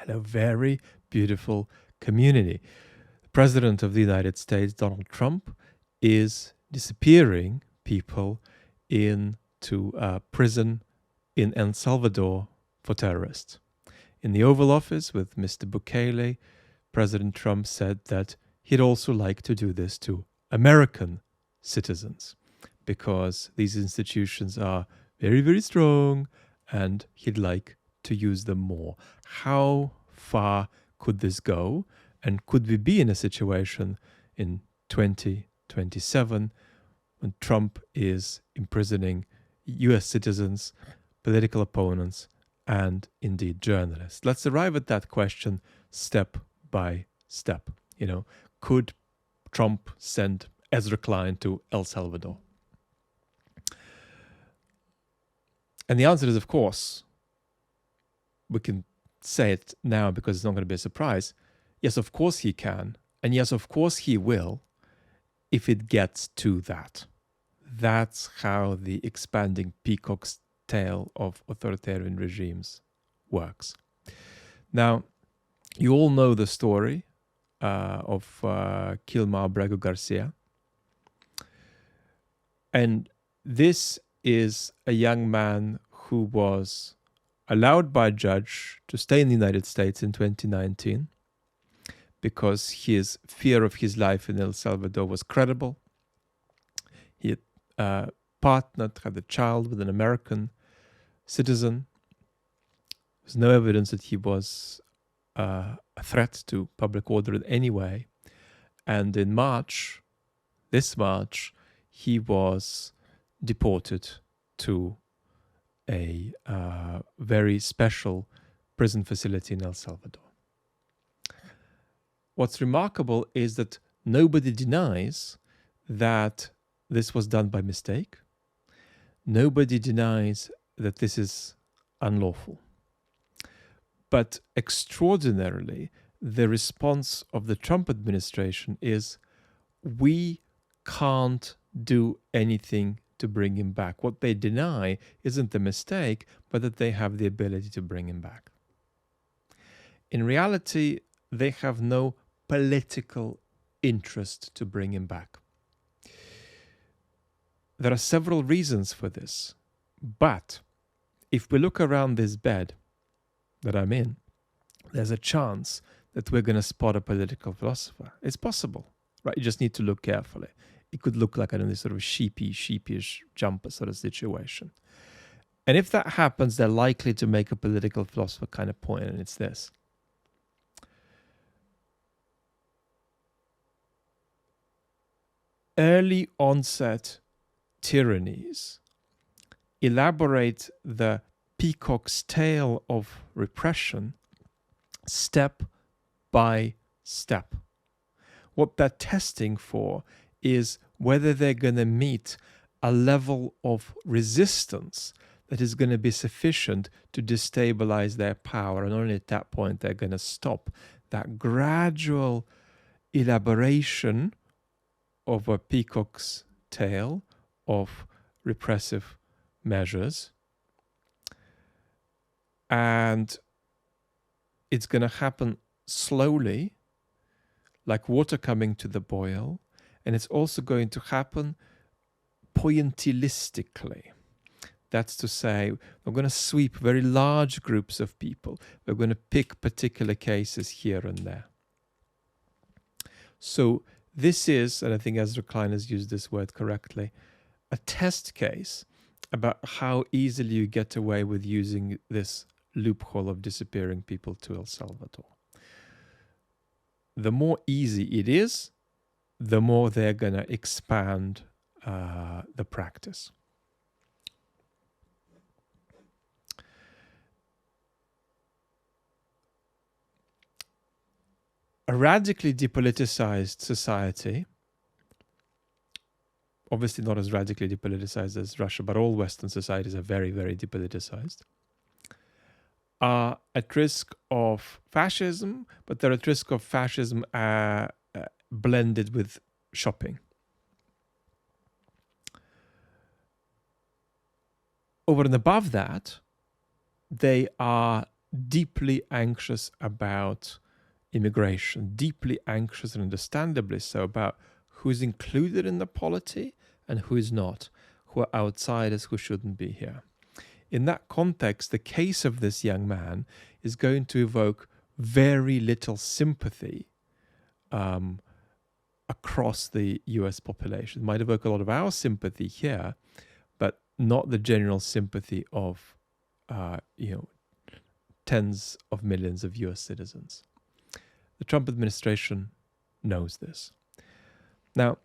and a very beautiful community. The President of the United States, Donald Trump, is disappearing people into prison in El Salvador for terrorists. In the Oval Office with Mr. Bukele, President Trump said that he'd also like to do this to American citizens because these institutions are very, very strong and he'd like to use them more. How far could this go? And could we be in a situation in 2027 when Trump is imprisoning US citizens, political opponents, and indeed journalists? Let's arrive at that question step by step. Could Trump send Ezra Klein to El Salvador? And the answer is, of course, we can say it now because it's not going to be a surprise. Yes, of course he can. And yes, of course he will if it gets to that. That's how the expanding peacock's tail of authoritarian regimes works. Now, you all know the story of Kilmar Brego Garcia. And this is a young man who was allowed by a judge to stay in the United States in 2019 because his fear of his life in El Salvador was credible. He had partnered, had a child with an American citizen. There's no evidence that he was a threat to public order in any way. And in March, this March, he was deported to a very special prison facility in El Salvador. What's remarkable is that nobody denies that this was done by mistake. Nobody denies that this is unlawful. But extraordinarily, the response of the Trump administration is, we can't do anything to bring him back. What they deny isn't the mistake, but that they have the ability to bring him back. In reality, they have no political interest to bring him back. There are several reasons for this, but if we look around this bed that I'm in, there's a chance that we're going to spot a political philosopher. It's possible, right? You just need to look carefully. It could look like this sort of sheepish jumper sort of situation. And if that happens, they're likely to make a political philosopher kind of point, and it's this. Early onset tyrannies elaborate the peacock's tail of repression step by step. What they're testing for is whether they're going to meet a level of resistance that is going to be sufficient to destabilize their power. And only at that point they're going to stop that gradual elaboration of a peacock's tail of repressive measures. And it's going to happen slowly, like water coming to the boil. And it's also going to happen pointillistically. That's to say, we're going to sweep very large groups of people. We're going to pick particular cases here and there. So this is, and I think Ezra Klein has used this word correctly, a test case about how easily you get away with using this loophole of disappearing people to El Salvador. The more easy it is, the more they're going to expand the practice. A radically depoliticized society, obviously not as radically depoliticized as Russia, but all Western societies are very, very depoliticized, are at risk of fascism, but they're at risk of fascism blended with shopping. Over and above that, they are deeply anxious about immigration, deeply anxious and understandably so about who's included in the polity and who is not, who are outsiders who shouldn't be here. In that context, the case of this young man is going to evoke very little sympathy across the US population. It might evoke a lot of our sympathy here, but not the general sympathy of tens of millions of US citizens. The Trump administration knows this. Now,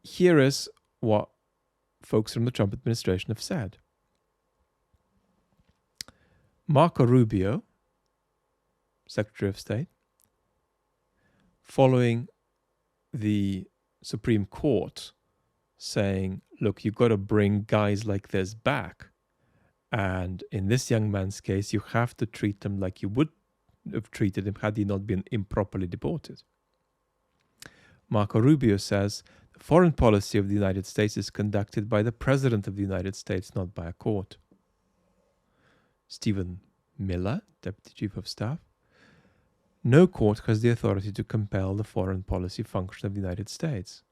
here is what folks from the Trump administration have said. Marco Rubio, Secretary of State, following the Supreme Court saying, look, you've got to bring guys like this back. And in this young man's case, you have to treat them like you would have treated him had he not been improperly deported. Marco Rubio says, the foreign policy of the United States is conducted by the President of the United States, not by a court. Stephen Miller, Deputy Chief of Staff, no court has the authority to compel the foreign policy function of the United States.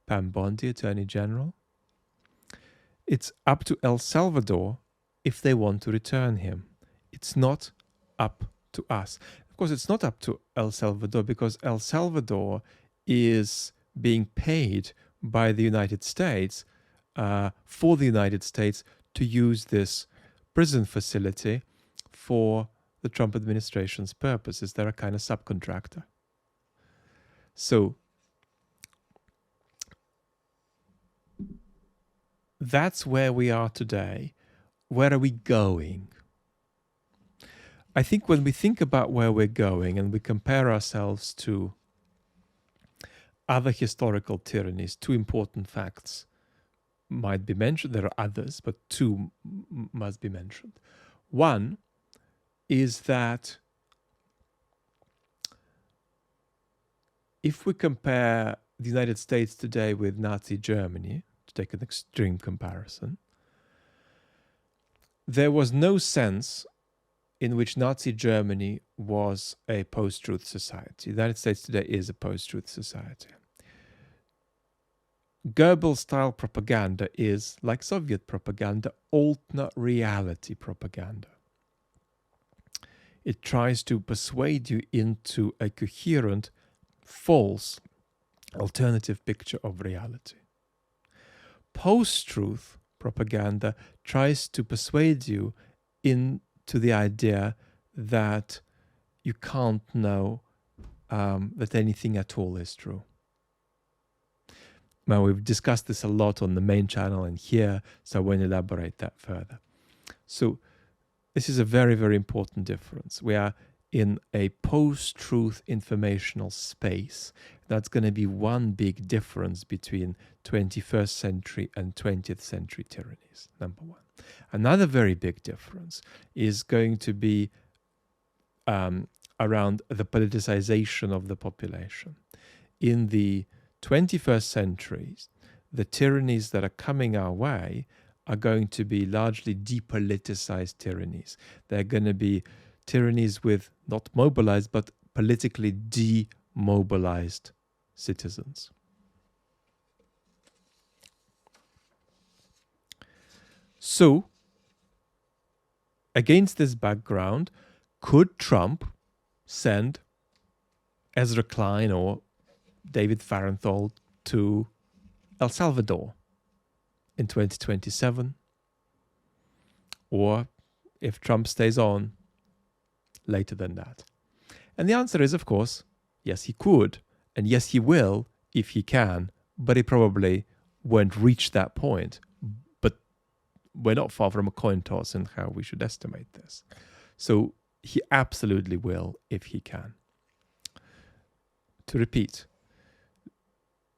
Pam Bondi, Attorney General, it's up to El Salvador if they want to return him. It's not up to us. Of course, it's not up to El Salvador because El Salvador is being paid by the United States for the United States to use this prison facility for the Trump administration's purposes. They're a kind of subcontractor. So that's where we are today. Where are we going? I think when we think about where we're going and we compare ourselves to other historical tyrannies, two important facts might be mentioned. There are others, but two must be mentioned. One is that if we compare the United States today with Nazi Germany, to take an extreme comparison, there was no sense in which Nazi Germany was a post-truth society. The United States today is a post-truth society. Goebbels-style propaganda is, like Soviet propaganda, alternate reality propaganda. It tries to persuade you into a coherent, false, alternative picture of reality. Post-truth propaganda tries to persuade you into the idea that you can't know that anything at all is true. Now, we've discussed this a lot on the main channel and here, so I won't elaborate that further. So this is a very, very important difference. We are in a post-truth informational space. That's going to be one big difference between 21st century and 20th century tyrannies, number one. Another very big difference is going to be around the politicization of the population. In the 21st century, the tyrannies that are coming our way are going to be largely depoliticized tyrannies. They're going to be tyrannies with not mobilized, but politically demobilized citizens. So, against this background, could Trump send Ezra Klein or David Farenthal to El Salvador in 2027? Or, if Trump stays on, later than that? And the answer is, of course, yes, he could, and yes, he will if he can, but he probably won't reach that point. But we're not far from a coin toss in how we should estimate this. So he absolutely will if he can. To repeat,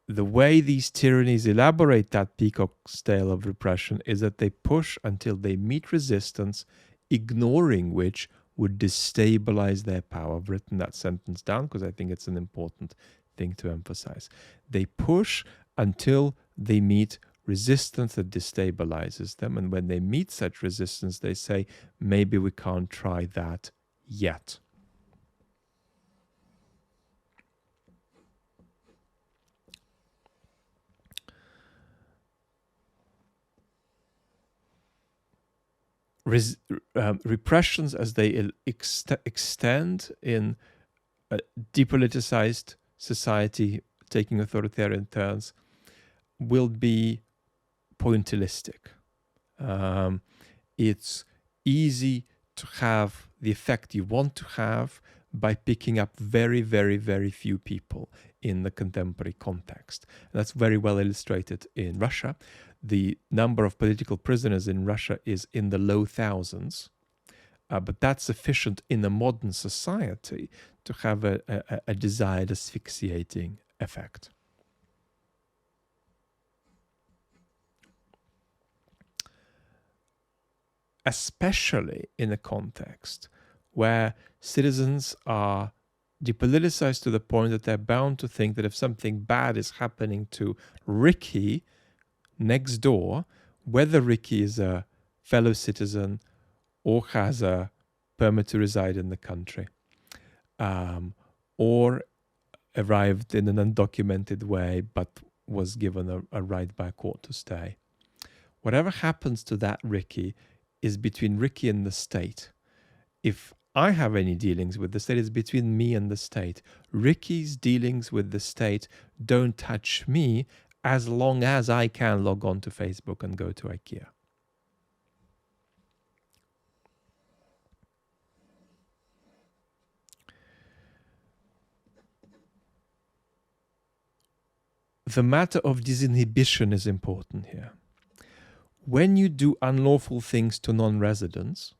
the way these tyrannies elaborate that peacock's tail of repression is that they push until they meet resistance, ignoring which would destabilize their power. I've written that sentence down because I think it's an important thing to emphasize. They push until they meet resistance that destabilizes them. And when they meet such resistance, they say, maybe we can't try that yet. Repressions as they extend in a depoliticized society, taking authoritarian turns, will be pointillistic. It's easy to have the effect you want to have by picking up very, very, very few people in the contemporary context. And that's very well illustrated in Russia. The number of political prisoners in Russia is in the low thousands, but that's sufficient in a modern society to have a desired asphyxiating effect. Especially in a context where citizens are depoliticized to the point that they're bound to think that if something bad is happening to Ricky next door, whether Ricky is a fellow citizen or has a permit to reside in the country, or arrived in an undocumented way but was given a right by a court to stay. Whatever happens to that Ricky is between Ricky and the state. If I have any dealings with the state, it's between me and the state. Ricky's dealings with the state don't touch me as long as I can log on to Facebook and go to IKEA. The matter of disinhibition is important here. When you do unlawful things to non-residents,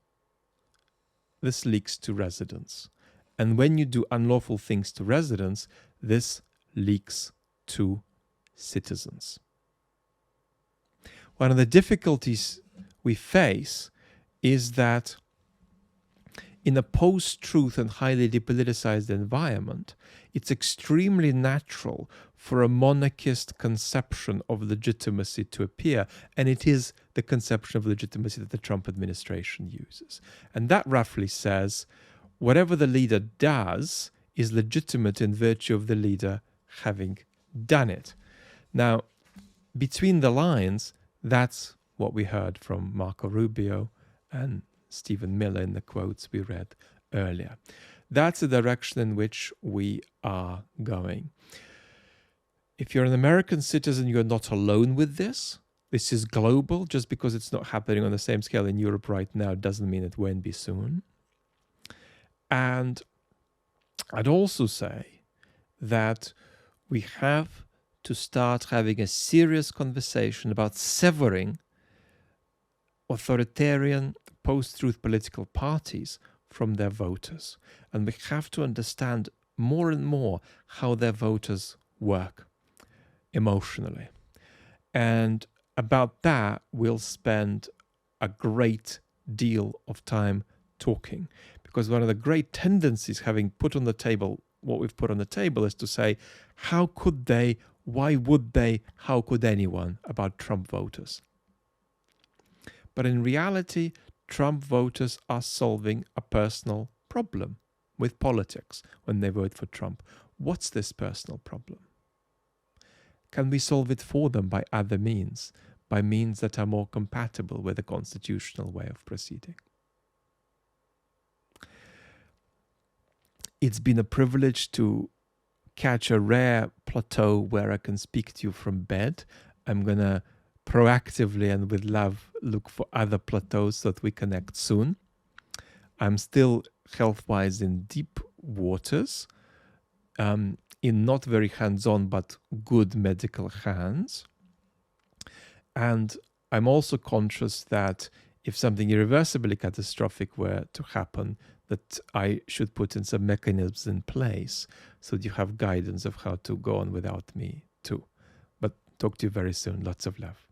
this leaks to residents. And when you do unlawful things to residents, this leaks to citizens. One of the difficulties we face is that in a post-truth and highly depoliticized environment, it's extremely natural for a monarchist conception of legitimacy to appear, and it is the conception of legitimacy that the Trump administration uses. And that roughly says, whatever the leader does is legitimate in virtue of the leader having done it. Now, between the lines, that's what we heard from Marco Rubio and Stephen Miller in the quotes we read earlier. That's the direction in which we are going. If you're an American citizen, you're not alone with this. This is global. Just because it's not happening on the same scale in Europe right now doesn't mean it won't be soon. And I'd also say that we have to start having a serious conversation about severing authoritarian post-truth political parties from their voters. And we have to understand more and more how their voters work emotionally. And about that, we'll spend a great deal of time talking. Because one of the great tendencies, having put on the table what we've put on the table, is to say, how could they, why would they, how could anyone about Trump voters? But in reality, Trump voters are solving a personal problem with politics when they vote for Trump. What's this personal problem? Can we solve it for them by other means, by means that are more compatible with the constitutional way of proceeding? It's been a privilege to catch a rare plateau where I can speak to you from bed. I'm going to proactively and with love look for other plateaus so that we connect soon. I'm still health-wise in deep waters, in not very hands-on but good medical hands. And I'm also conscious that if something irreversibly catastrophic were to happen, that I should put in some mechanisms in place so that you have guidance of how to go on without me too. But talk to you very soon. Lots of love.